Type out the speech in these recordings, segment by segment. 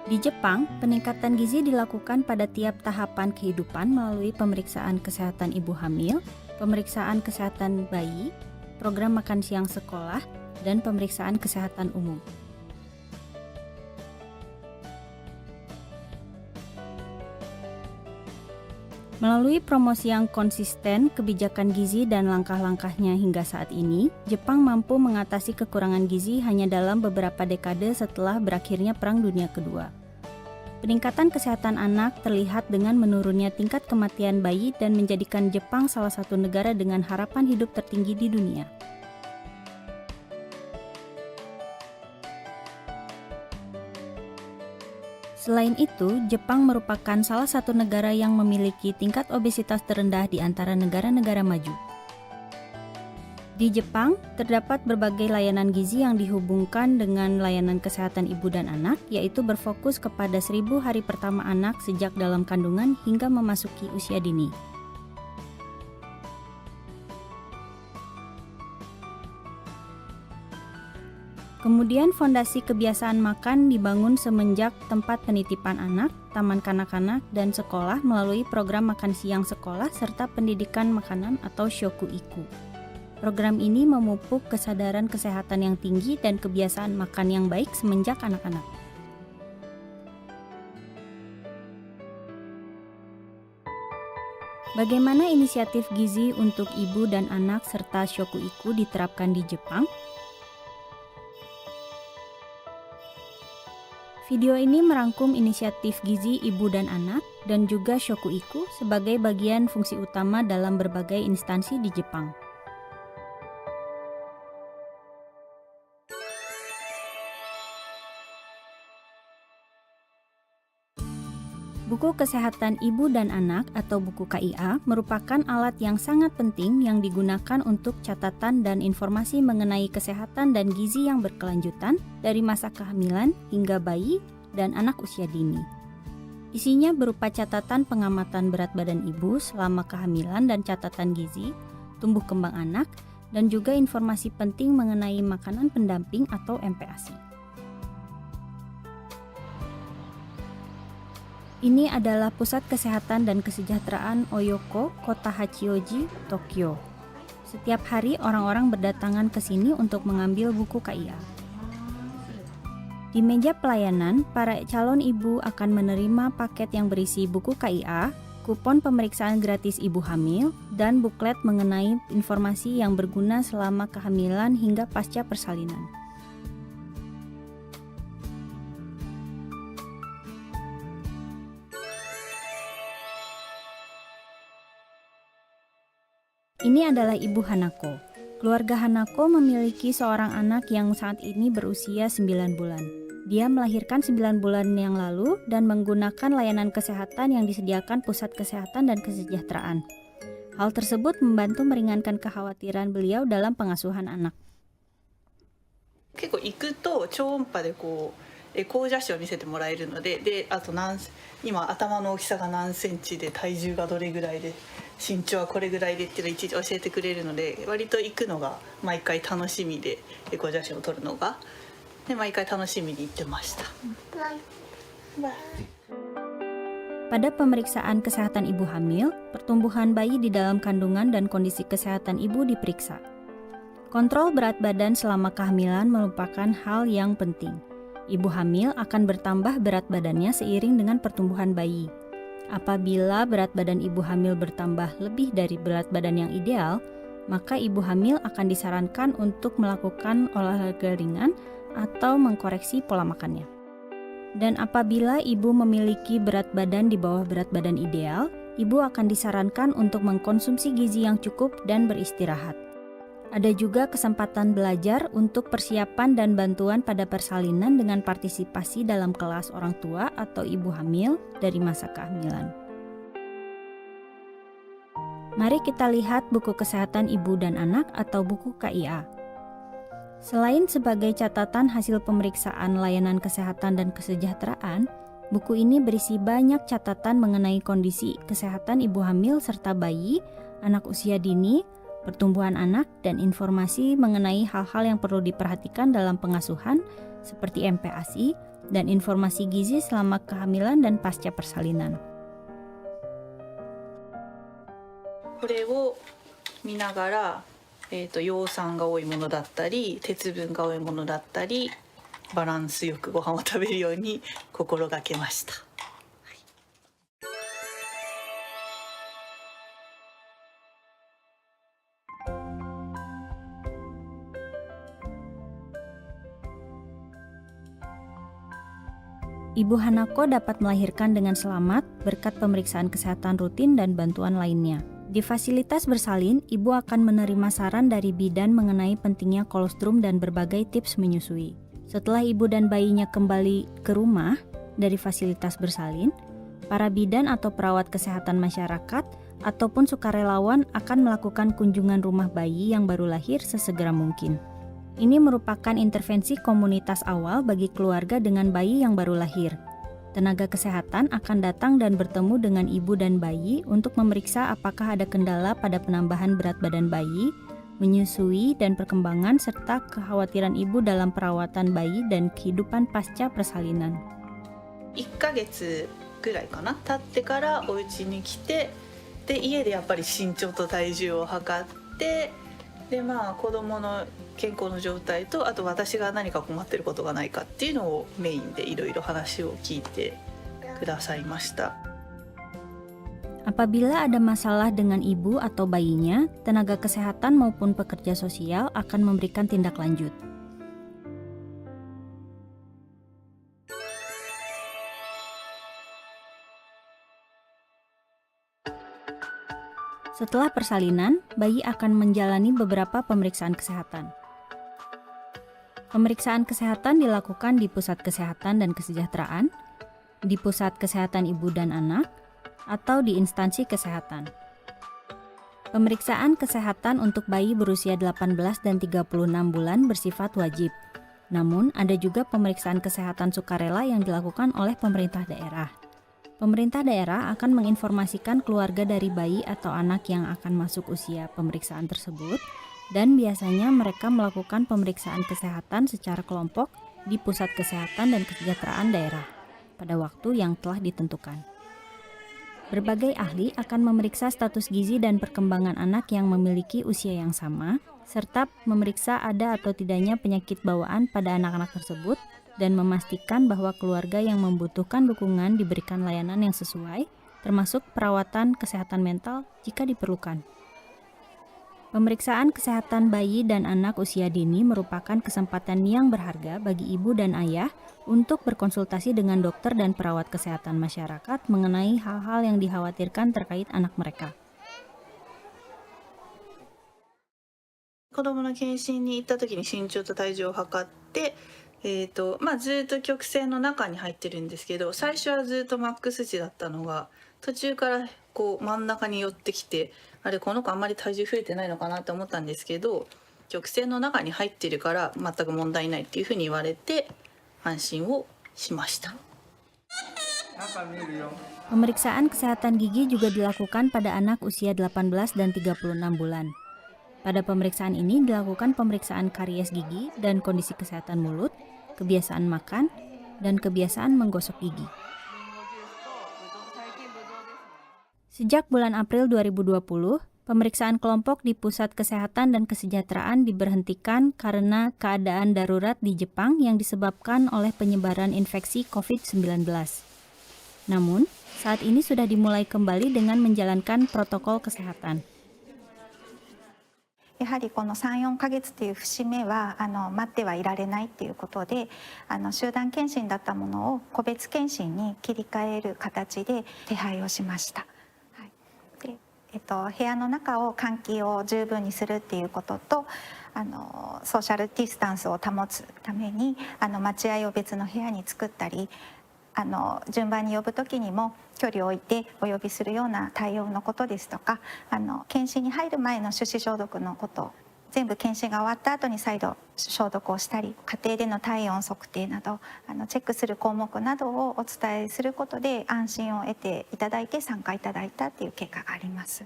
Di Jepang, peningkatan gizi dilakukan pada tiap tahapan kehidupan melalui pemeriksaan kesehatan ibu hamil, pemeriksaan kesehatan bayi, program makan siang sekolah, dan pemeriksaan kesehatan umum. Melalui promosi yang konsisten, kebijakan gizi dan langkah-langkahnya hingga saat ini, Jepang mampu mengatasi kekurangan gizi hanya dalam beberapa dekade setelah berakhirnya Perang Dunia Kedua. Peningkatan kesehatan anak terlihat dengan menurunnya tingkat kematian bayi dan menjadikan Jepang salah satu negara dengan harapan hidup tertinggi di dunia. Selain itu, Jepang merupakan salah satu negara yang memiliki tingkat obesitas terendah di antara negara-negara maju. Di Jepang, terdapat berbagai layanan gizi yang dihubungkan dengan layanan kesehatan ibu dan anak, yaitu berfokus kepada 1000 hari pertama anak sejak dalam kandungan hingga memasuki usia dini. Kemudian fondasi kebiasaan makan dibangun semenjak tempat penitipan anak, taman kanak-kanak, dan sekolah melalui program makan siang sekolah serta pendidikan makanan atau shokuiku. Program ini memupuk kesadaran kesehatan yang tinggi dan kebiasaan makan yang baik semenjak anak-anak. Bagaimana inisiatif gizi untuk ibu dan anak serta shokuiku diterapkan di Jepang? Video ini merangkum inisiatif gizi ibu dan anak dan juga shokuiku sebagai bagian fungsi utama dalam berbagai instansi di Jepang. Buku Kesehatan Ibu dan Anak atau buku KIA merupakan alat yang sangat penting yang digunakan untuk catatan dan informasi mengenai kesehatan dan gizi yang berkelanjutan dari masa kehamilan hingga bayi dan anak usia dini. Isinya berupa catatan pengamatan berat badan ibu selama kehamilan dan catatan gizi, tumbuh kembang anak, dan juga informasi penting mengenai makanan pendamping atau MPASI. Ini adalah Pusat Kesehatan dan Kesejahteraan Oyoko, Kota Hachioji, Tokyo. Setiap hari orang-orang berdatangan ke sini untuk mengambil buku KIA. Di meja pelayanan, para calon ibu akan menerima paket yang berisi buku KIA, kupon pemeriksaan gratis ibu hamil, dan buklet mengenai informasi yang berguna selama kehamilan hingga pasca persalinan. Ini adalah Ibu Hanako. Keluarga Hanako memiliki seorang anak yang saat ini berusia 9 bulan. Dia melahirkan 9 bulan yang lalu dan menggunakan layanan kesehatan yang disediakan Pusat Kesehatan dan Kesejahteraan. Hal tersebut membantu meringankan kekhawatiran beliau dalam pengasuhan anak. 結構行くと超音波でエコー写真を見せてもらえるので、あと今頭の大きさが何センチで体重がどれぐらいで身長はこれぐらいでっていうのをいちいち教えてくれるので、割と行くのが毎回楽しみで、エコー写真を撮るのがで毎回楽しみに行ってました。Pada pemeriksaan kesehatan ibu hamil, pertumbuhan bayi di dalam kandungan dan kondisi kesehatan ibu diperiksa. Kontrol berat badan selama kehamilan merupakan hal yang penting. Ibu hamil akan bertambah berat badannya seiring dengan pertumbuhan bayi. Apabila berat badan ibu hamil bertambah lebih dari berat badan yang ideal, maka ibu hamil akan disarankan untuk melakukan olahraga ringan atau mengkoreksi pola makannya. Dan apabila ibu memiliki berat badan di bawah berat badan ideal, ibu akan disarankan untuk mengkonsumsi gizi yang cukup dan beristirahat. Ada juga kesempatan belajar untuk persiapan dan bantuan pada persalinan dengan partisipasi dalam kelas orang tua atau ibu hamil dari masa kehamilan. Mari kita lihat buku kesehatan ibu dan anak atau buku KIA. Selain sebagai catatan hasil pemeriksaan layanan kesehatan dan kesejahteraan, buku ini berisi banyak catatan mengenai kondisi kesehatan ibu hamil serta bayi, anak usia dini, pertumbuhan anak, dan informasi mengenai hal-hal yang perlu diperhatikan dalam pengasuhan seperti MPASI, dan informasi gizi selama kehamilan dan pasca persalinan. これを見ながら、葉酸が多いものだったり鉄分が多いものだったりバランスよくご飯を食べるように心がけました。Ibu Hanako dapat melahirkan dengan selamat berkat pemeriksaan kesehatan rutin dan bantuan lainnya. Di fasilitas bersalin, ibu akan menerima saran dari bidan mengenai pentingnya kolostrum dan berbagai tips menyusui. Setelah ibu dan bayinya kembali ke rumah dari fasilitas bersalin, para bidan atau perawat kesehatan masyarakat ataupun sukarelawan akan melakukan kunjungan rumah bayi yang baru lahir sesegera mungkin. Ini merupakan intervensi komunitas awal bagi keluarga dengan bayi yang baru lahir. Tenaga kesehatan akan datang dan bertemu dengan ibu dan bayi untuk memeriksa apakah ada kendala pada penambahan berat badan bayi, menyusui dan perkembangan, serta kekhawatiran ibu dalam perawatan bayi dan kehidupan pasca persalinan. 1ヶ月ぐらいかな経ってからお家に来て、で家でやっぱり身長と体重を測って、で子供の健康の状態と、あと私が何か困ってることがないかっていうのをメインでいろいろ話を聞いてくださいました。 Apabila ada masalah dengan ibu atau bayinya, tenaga kesehatan maupun pekerja sosial akan memberikan tindak lanjut. Setelah persalinan, bayi akan menjalani beberapa pemeriksaan kesehatan. Pemeriksaan kesehatan dilakukan di Pusat Kesehatan dan Kesejahteraan, di Pusat Kesehatan Ibu dan Anak, atau di instansi kesehatan. Pemeriksaan kesehatan untuk bayi berusia 18 dan 36 bulan bersifat wajib. Namun, ada juga pemeriksaan kesehatan sukarela yang dilakukan oleh pemerintah daerah. Pemerintah daerah akan menginformasikan keluarga dari bayi atau anak yang akan masuk usia pemeriksaan tersebut, dan biasanya mereka melakukan pemeriksaan kesehatan secara kelompok di Pusat Kesehatan dan Kesejahteraan daerah pada waktu yang telah ditentukan. Berbagai ahli akan memeriksa status gizi dan perkembangan anak yang memiliki usia yang sama, serta memeriksa ada atau tidaknya penyakit bawaan pada anak-anak tersebut, dan memastikan bahwa keluarga yang membutuhkan dukungan diberikan layanan yang sesuai, termasuk perawatan kesehatan mental jika diperlukan. Pemeriksaan kesehatan bayi dan anak usia dini merupakan kesempatan yang berharga bagi ibu dan ayah untuk berkonsultasi dengan dokter dan perawat kesehatan masyarakat mengenai hal-hal yang dikhawatirkan terkait anak mereka. 子供の検診に行った時に身長と体重を測って、ずっと曲線の中に入ってるんですけど、最初はずっとマックス値だったのが途中からこう真ん中に寄ってきて、あれこの子あんまり体重増えてないのかなって思ったんですけど、曲線の中に入ってるから全く問題ないっていうふうに言われて安心をしました。 Pemeriksaan kesehatan gigi juga dilakukan pada anak usia 18 dan 36 bulan. Pada pemeriksaan ini dilakukan pemeriksaan karies gigi dan kondisi kesehatan mulut, kebiasaan makan, dan kebiasaan menggosok gigi. Sejak bulan April 2020, pemeriksaan kelompok di Pusat Kesehatan dan Kesejahteraan diberhentikan karena keadaan darurat di Jepang yang disebabkan oleh penyebaran infeksi COVID-19. Namun, saat ini sudah dimulai kembali dengan menjalankan protokol kesehatan. やはりこの3、4ヶ月という節目は待ってはいられないということで集団検診だったものを個別検診に切り替える形で手配をしました。はい、で部屋の中を換気を十分にするっていうこととソーシャルディスタンスを保つために待合を別の部屋に作ったり順番に呼ぶ時にも距離を置いてお呼びするような対応のことですとか検診に入る前の手指消毒のこと全部検診が終わった後に再度消毒をしたり家庭での体温測定などチェックする項目などをお伝えすることで安心を得ていただいて参加いただいたという結果があります。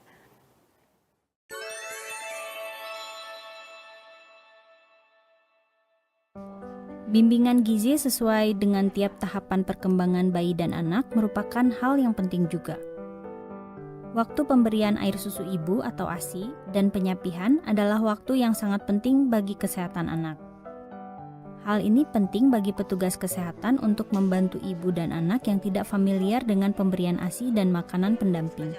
Bimbingan gizi sesuai dengan tiap tahapan perkembangan bayi dan anak merupakan hal yang penting juga. Waktu pemberian air susu ibu atau ASI dan penyapihan adalah waktu yang sangat penting bagi kesehatan anak. Hal ini penting bagi petugas kesehatan untuk membantu ibu dan anak yang tidak familiar dengan pemberian ASI dan makanan pendamping.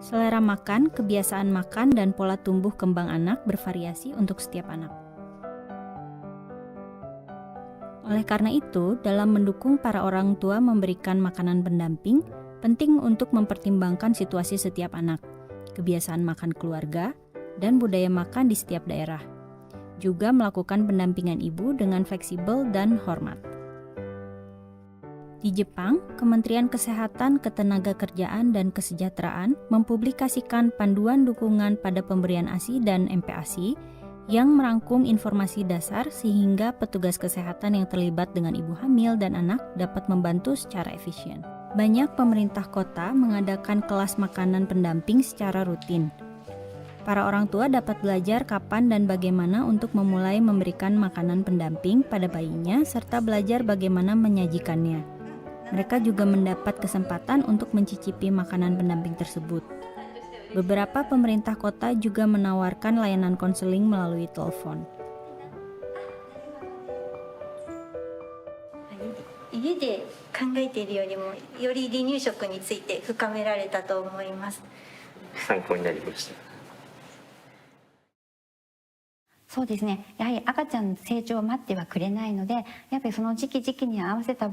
Selera makan, kebiasaan makan, dan pola tumbuh kembang anak bervariasi untuk setiap anak. Oleh karena itu, dalam mendukung para orang tua memberikan makanan pendamping, penting untuk mempertimbangkan situasi setiap anak, kebiasaan makan keluarga, dan budaya makan di setiap daerah. Juga melakukan pendampingan ibu dengan fleksibel dan hormat. Di Jepang, Kementerian Kesehatan, Ketenagakerjaan, dan Kesejahteraan mempublikasikan panduan dukungan pada pemberian ASI dan MPASI yang merangkum informasi dasar sehingga petugas kesehatan yang terlibat dengan ibu hamil dan anak dapat membantu secara efisien. Banyak pemerintah kota mengadakan kelas makanan pendamping secara rutin. Para orang tua dapat belajar kapan dan bagaimana untuk memulai memberikan makanan pendamping pada bayinya serta belajar bagaimana menyajikannya. Mereka juga mendapat kesempatan untuk mencicipi makanan pendamping tersebut. Beberapa pemerintah kota juga menawarkan layanan konseling melalui telepon. 家で考えているよりもより離乳食について深められたと思います。参考になりました。そうですね、やはり赤ちゃんの成長を待ってはくれないので、やっぱりその時期に合わせた、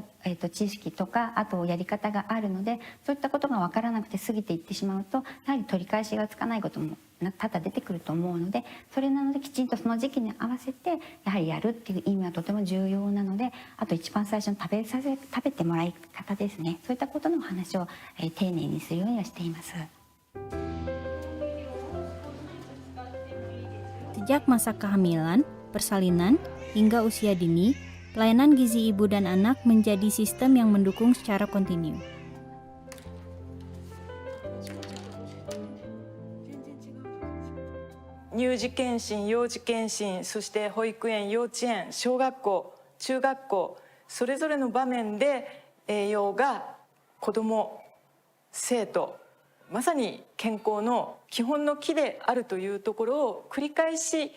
知識とかあとやり方があるので、そういったことが分からなくて過ぎていってしまうと、やはり取り返しがつかないことも多々出てくると思うので、それなのできちんとその時期に合わせてやはりやるっていう意味はとても重要なので、あと一番最初に食べてもらい方ですね、そういったことのお話を、丁寧にするようにはしています。 Sejak masa kehamilan, persalinan, hingga usia dini, pelayanan gizi ibu dan anak menjadi sistem yang mendukung secara kontinu.乳児健診、幼児健診、そして保育園、幼稚園、小学校、中学校、それぞれの場面で栄養が子ども、生徒、まさに健康の基本の木であるというところを繰り返し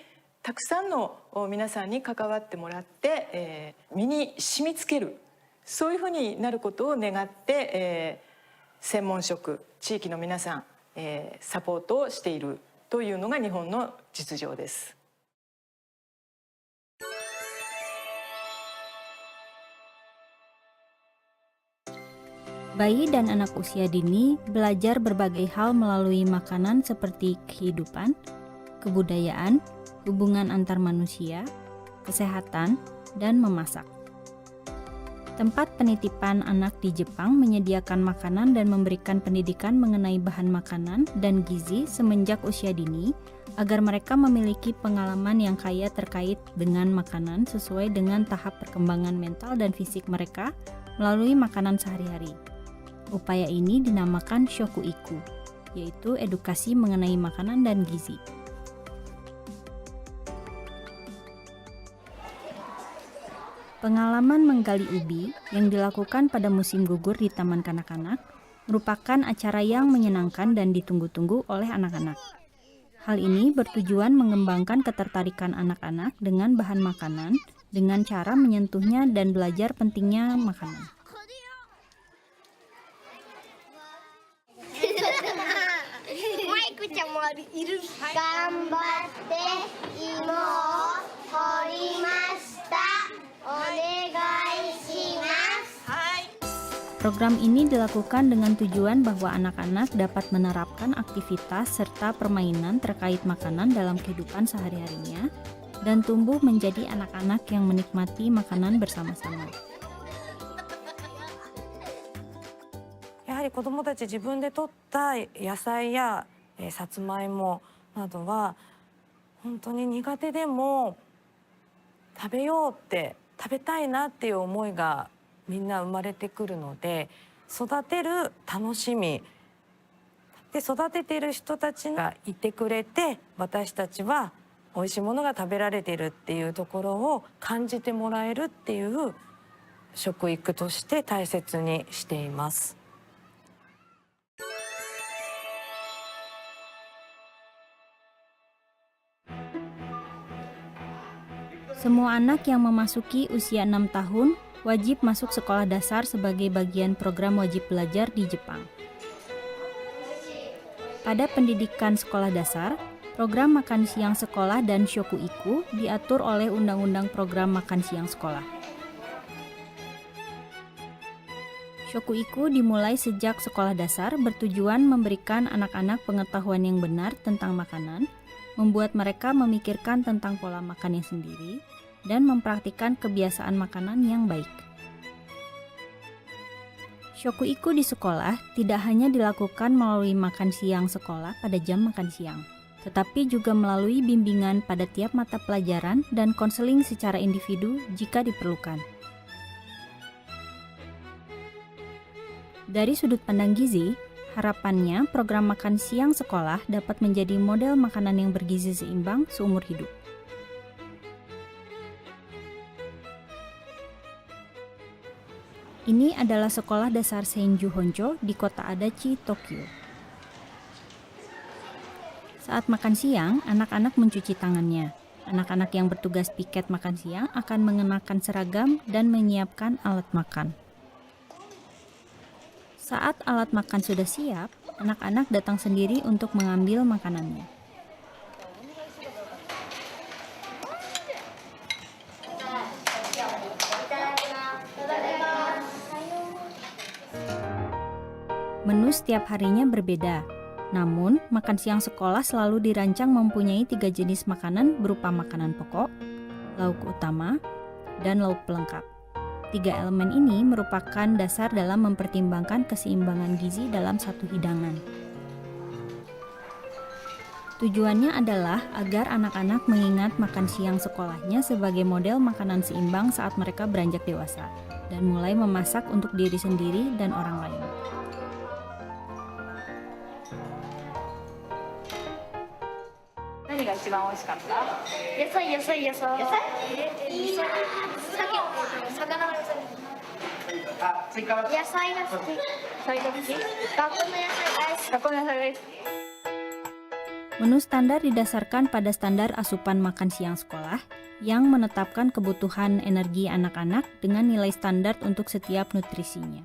たくさんの皆さんに関わってもらって、身に染みつける、そういうふうになることを願って、専門職、地域の皆さん、サポートをしているというのが日本の実情です。 Bayi dan anak usia dini belajar berbagai hal melalui makanan seperti kehidupan, kebudayaan, hubungan antar manusia, kesehatan, dan memasak. Tempat penitipan anak di Jepang menyediakan makanan dan memberikan pendidikan mengenai bahan makanan dan gizi semenjak usia dini agar mereka memiliki pengalaman yang kaya terkait dengan makanan sesuai dengan tahap perkembangan mental dan fisik mereka melalui makanan sehari-hari. Upaya ini dinamakan shokuiku, yaitu edukasi mengenai makanan dan gizi. Pengalaman menggali ubi yang dilakukan pada musim gugur di Taman Kanak-kanak merupakan acara yang menyenangkan dan ditunggu-tunggu oleh anak-anak. Hal ini bertujuan mengembangkan ketertarikan anak-anak dengan bahan makanan dengan cara menyentuhnya dan belajar pentingnya makanan. 頑張って芋を掘りました。お願いします。 Program ini dilakukan dengan tujuan bahwa anak-anak dapat menerapkan aktivitas serta permainan terkait makanan dalam kehidupan sehari-harinya dan tumbuh menjadi anak-anak yang menikmati makanan bersama-sama. やはり子どもたち自分で採った野菜やさつまいもなどは本当に苦手でも食べようって食べたいなっていう思いがみんな生まれてくるので、育てる楽しみで育てている人たちがいてくれて、私たちは美味しいものが食べられてるっていうところを感じてもらえるっていう食育として大切にしています。Semua anak yang memasuki usia 6 tahun wajib masuk sekolah dasar sebagai bagian program wajib belajar di Jepang. Pada pendidikan sekolah dasar, program makan siang sekolah dan shokuiku diatur oleh Undang-Undang Program Makan Siang Sekolah. Shokuiku dimulai sejak sekolah dasar bertujuan memberikan anak-anak pengetahuan yang benar tentang makanan, membuat mereka memikirkan tentang pola makannya sendiri, dan mempraktikkan kebiasaan makanan yang baik. Shokuiku di sekolah tidak hanya dilakukan melalui makan siang sekolah pada jam makan siang, tetapi juga melalui bimbingan pada tiap mata pelajaran dan konseling secara individu jika diperlukan. Dari sudut pandang gizi, harapannya program makan siang sekolah dapat menjadi model makanan yang bergizi seimbang seumur hidup. Ini adalah sekolah dasar Senju Honcho di kota Adachi, Tokyo. Saat makan siang, anak-anak mencuci tangannya. Anak-anak yang bertugas piket makan siang akan mengenakan seragam dan menyiapkan alat makan. Saat alat makan sudah siap, anak-anak datang sendiri untuk mengambil makanannya. Menu setiap harinya berbeda, namun makan siang sekolah selalu dirancang mempunyai 3 jenis makanan berupa makanan pokok, lauk utama, dan lauk pelengkap. 3 elemen ini merupakan dasar dalam mempertimbangkan keseimbangan gizi dalam satu hidangan. Tujuannya adalah agar anak-anak mengingat makan siang sekolahnya sebagai model makanan seimbang saat mereka beranjak dewasa, dan mulai memasak untuk diri sendiri dan orang lain. Menu standar didasarkan pada standar asupan makan siang sekolah yang menetapkan kebutuhan energi anak-anak dengan nilai standar untuk setiap nutrisinya.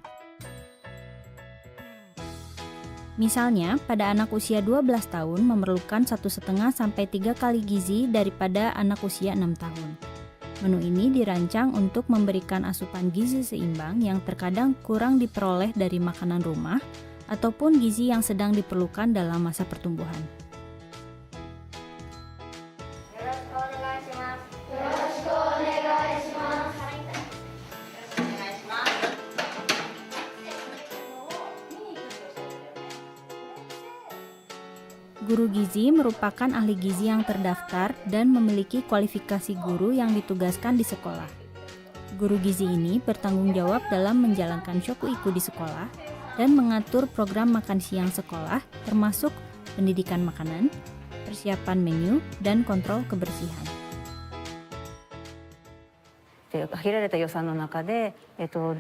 Misalnya, pada anak usia 12 tahun memerlukan 1,5 sampai 3 kali gizi daripada anak usia 6 tahun. Menu ini dirancang untuk memberikan asupan gizi seimbang yang terkadang kurang diperoleh dari makanan rumah ataupun gizi yang sedang diperlukan dalam masa pertumbuhan. Guru gizi merupakan ahli gizi yang terdaftar dan memiliki kualifikasi guru yang ditugaskan di sekolah. Guru gizi ini bertanggung jawab dalam menjalankan shokuiku di sekolah dan mengatur program makan siang sekolah termasuk pendidikan makanan, persiapan menu, dan kontrol kebersihan. 限られた予算の中で、こ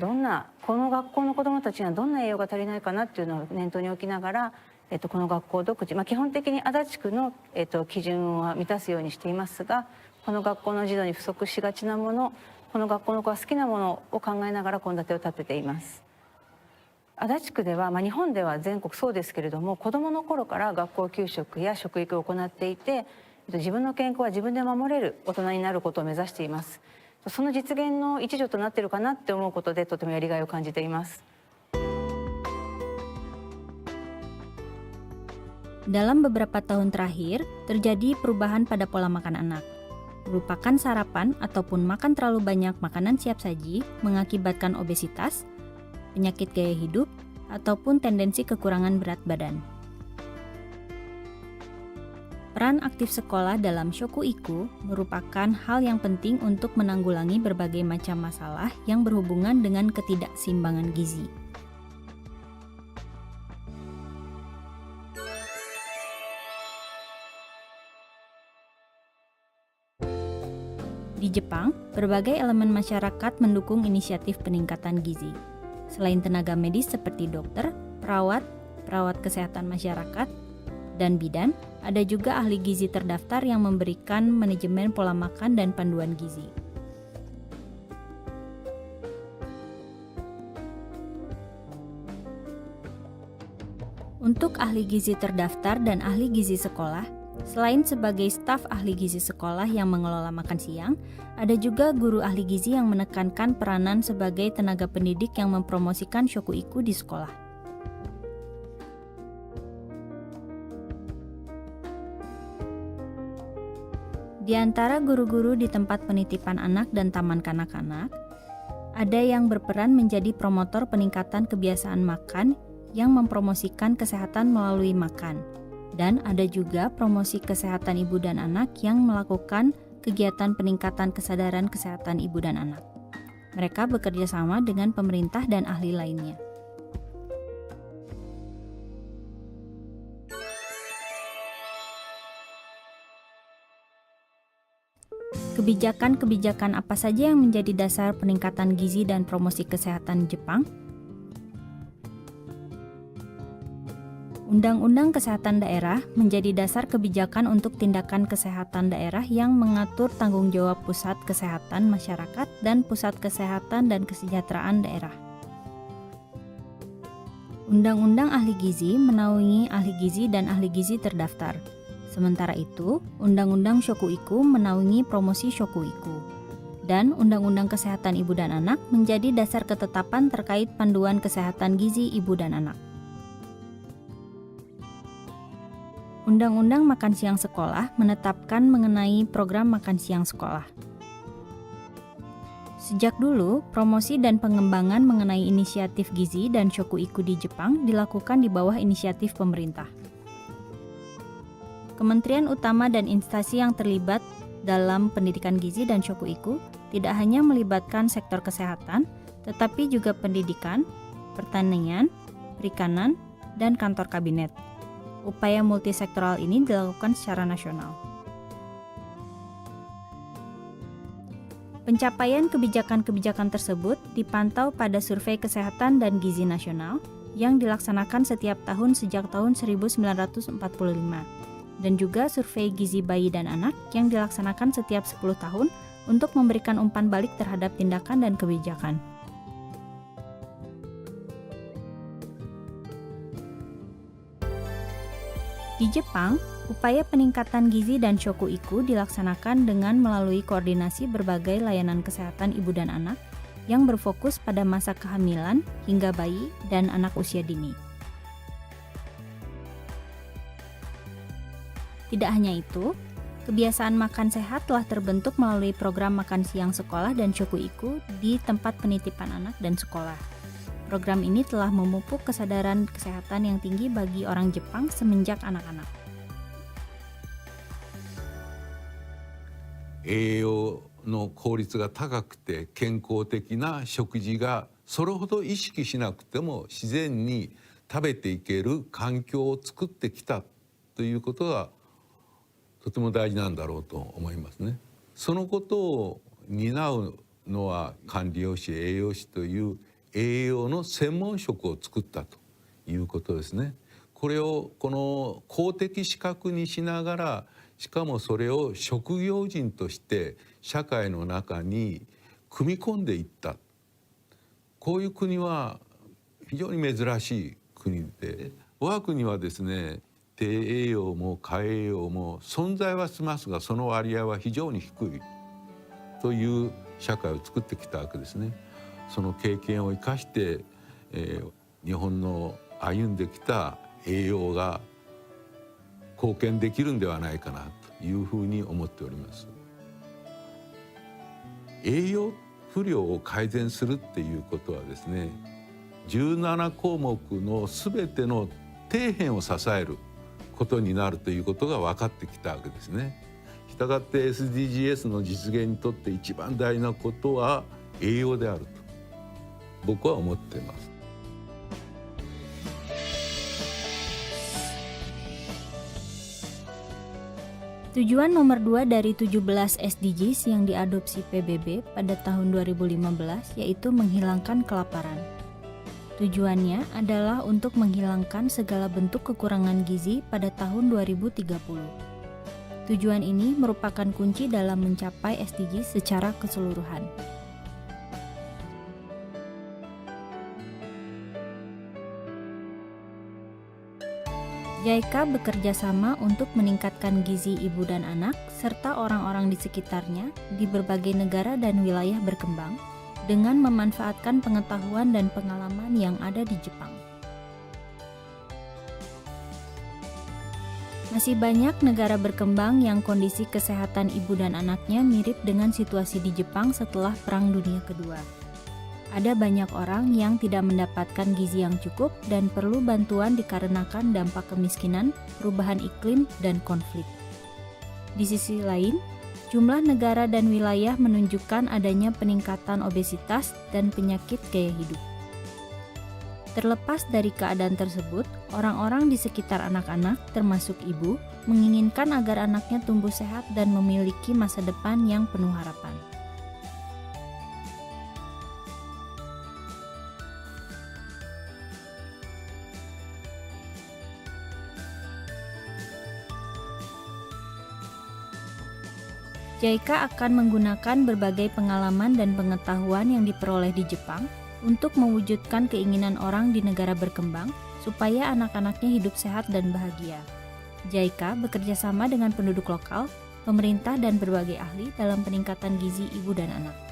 の学校の子どもたちにはどんな栄養が足りないかなっていうのを念頭に置きながら、この学校独自、基本的に足立区の、基準は満たすようにしていますが、この学校の児童に不足しがちなもの、この学校の子が好きなものを考えながら献立を立てています。足立区では、日本では全国そうですけれども、子どもの頃から学校給食や食育を行っていて、自分の健康は自分で守れる大人になることを目指しています。その実現の一助となっているかなって思うことで、とてもやりがいを感じています。Dalam beberapa tahun terakhir, terjadi perubahan pada pola makan anak. Merupakan sarapan ataupun makan terlalu banyak makanan siap saji mengakibatkan obesitas, penyakit gaya hidup, ataupun tendensi kekurangan berat badan. Peran aktif sekolah dalam shokuiku merupakan hal yang penting untuk menanggulangi berbagai macam masalah yang berhubungan dengan ketidakseimbangan gizi. Di Jepang, berbagai elemen masyarakat mendukung inisiatif peningkatan gizi. Selain tenaga medis seperti dokter, perawat kesehatan masyarakat, dan bidan, ada juga ahli gizi terdaftar yang memberikan manajemen pola makan dan panduan gizi. Untuk ahli gizi terdaftar dan ahli gizi sekolah, selain sebagai staf ahli gizi sekolah yang mengelola makan siang, ada juga guru ahli gizi yang menekankan peranan sebagai tenaga pendidik yang mempromosikan shokuiku di sekolah. Di antara guru-guru di tempat penitipan anak dan taman kanak-kanak, ada yang berperan menjadi promotor peningkatan kebiasaan makan yang mempromosikan kesehatan melalui makan. Dan ada juga promosi kesehatan ibu dan anak yang melakukan kegiatan peningkatan kesadaran kesehatan ibu dan anak. Mereka bekerja sama dengan pemerintah dan ahli lainnya. Kebijakan-kebijakan apa saja yang menjadi dasar peningkatan gizi dan promosi kesehatan Jepang? Undang-Undang Kesehatan Daerah menjadi dasar kebijakan untuk tindakan kesehatan daerah yang mengatur tanggung jawab pusat kesehatan masyarakat dan pusat kesehatan dan kesejahteraan daerah. Undang-Undang Ahli Gizi menaungi ahli gizi dan ahli gizi terdaftar. Sementara itu, Undang-Undang Shokuiku menaungi promosi Shokuiku. Dan Undang-Undang Kesehatan Ibu dan Anak menjadi dasar ketetapan terkait panduan kesehatan gizi ibu dan anak. Undang-Undang Makan Siang Sekolah menetapkan mengenai program makan siang sekolah. Sejak dulu, promosi dan pengembangan mengenai inisiatif gizi dan shokuiku di Jepang dilakukan di bawah inisiatif pemerintah. Kementerian utama dan instansi yang terlibat dalam pendidikan gizi dan shokuiku tidak hanya melibatkan sektor kesehatan, tetapi juga pendidikan, pertanian, perikanan, dan kantor kabinet. Upaya multisektoral ini dilakukan secara nasional. Pencapaian kebijakan-kebijakan tersebut dipantau pada Survei Kesehatan dan Gizi Nasional yang dilaksanakan setiap tahun sejak tahun 1945 dan juga Survei Gizi Bayi dan Anak yang dilaksanakan setiap 10 tahun untuk memberikan umpan balik terhadap tindakan dan kebijakan. Di Jepang, upaya peningkatan gizi dan shokuiku dilaksanakan dengan melalui koordinasi berbagai layanan kesehatan ibu dan anak yang berfokus pada masa kehamilan hingga bayi dan anak usia dini. Tidak hanya itu, kebiasaan makan sehat telah terbentuk melalui program makan siang sekolah dan shokuiku di tempat penitipan anak dan sekolah. Program ini telah memupuk kesadaran kesehatan yang tinggi bagi orang Jepang semenjak anak-anak. 栄養の効率が高くて健康的な食事がそれほど意識しなくても自然に食べていける環境を作ってきたということがとても大事なんだろうと思いますね。そのことを担うのは管理栄養士、栄養士という栄養の専門職を作ったということですね。これをこの公的資格にしながら、しかもそれを職業人として社会の中に組み込んでいった。こういう国は非常に珍しい国で、我が国はですね、低栄養も下栄養も存在はしますが、その割合は非常に低いという社会を作ってきたわけですね。その経験を生かして、日本の歩んできた栄養が貢献できるんではないかなというふうに思っております。栄養不良を改善するっていうことはですね、17項目の全ての底辺を支えることになるということが分かってきたわけですね。したがって SDGs の実現にとって一番大事なことは栄養であると僕は思っています。Tujuan nomor 2 dari 17 SDGs yang diadopsi PBB pada tahun 2015 yaitu menghilangkan kelaparan. Tujuannya adalah untuk menghilangkan segala bentuk kekurangan gizi pada tahun 2030. Tujuan ini merupakan kunci dalam mencapai SDGs secara keseluruhan. JICA bekerja sama untuk meningkatkan gizi ibu dan anak serta orang-orang di sekitarnya di berbagai negara dan wilayah berkembang dengan memanfaatkan pengetahuan dan pengalaman yang ada di Jepang. Masih banyak negara berkembang yang kondisi kesehatan ibu dan anaknya mirip dengan situasi di Jepang setelah Perang Dunia Kedua. Ada banyak orang yang tidak mendapatkan gizi yang cukup dan perlu bantuan dikarenakan dampak kemiskinan, perubahan iklim, dan konflik. Di sisi lain, jumlah negara dan wilayah menunjukkan adanya peningkatan obesitas dan penyakit gaya hidup. Terlepas dari keadaan tersebut, orang-orang di sekitar anak-anak, termasuk ibu, menginginkan agar anaknya tumbuh sehat dan memiliki masa depan yang penuh harapan. JICA akan menggunakan berbagai pengalaman dan pengetahuan yang diperoleh di Jepang untuk mewujudkan keinginan orang di negara berkembang supaya anak-anaknya hidup sehat dan bahagia. JICA bekerja sama dengan penduduk lokal, pemerintah, dan berbagai ahli dalam peningkatan gizi ibu dan anak.